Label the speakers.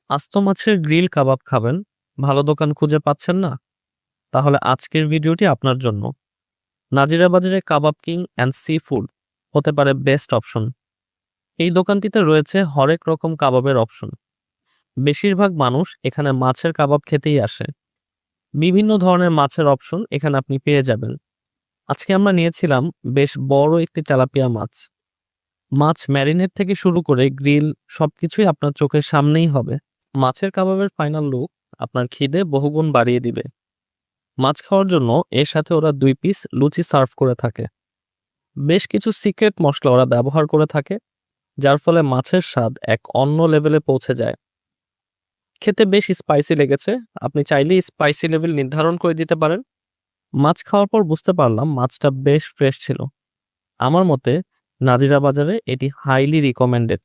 Speaker 1: আস্ত মাছের গ্রিল কাবাব খাবেন, ভালো দোকান খুঁজে পাচ্ছেন না? তাহলে আজকের ভিডিওটি আপনার জন্য। নাজিরা বাজারে কাবাব কিং অ্যান্ড সি ফুড হতে পারে বেস্ট অপশন। এই দোকানটিতে রয়েছে হরেক রকম কাবাবের অপশন। বেশিরভাগ মানুষ এখানে মাছের কাবাব খেতেই আসে। বিভিন্ন ধরনের মাছের অপশন এখানে আপনি পেয়ে যাবেন। আজকে আমরা নিয়েছিলাম বেশ বড় একটি তেলাপিয়া মাছ। মাছ ম্যারিনেট থেকে শুরু করে গ্রিল সবকিছুই আপনার চোখের সামনেই হবে। মাছের কাবাবের ফাইনাল লুক আপনার খিদে বহুগুণ বাড়িয়ে দিবে। মাছ খাওয়ার জন্য এর সাথে ওরা ২ পিস লুচি সার্ভ করে থাকে। বেশ কিছু সিক্রেট মসলা ওরা ব্যবহার করে থাকে, যার ফলে মাছের স্বাদ এক অন্য লেভেলে পৌঁছে যায়। খেতে বেশ স্পাইসি লেগেছে। আপনি চাইলেই স্পাইসি লেভেল নির্ধারণ করে দিতে পারেন। মাছ খাওয়ার পর বুঝতে পারলাম মাছটা বেশ ফ্রেশ ছিল। আমার মতে নাজিরা বাজারে এটি হাইলি রিকমেন্ডেড।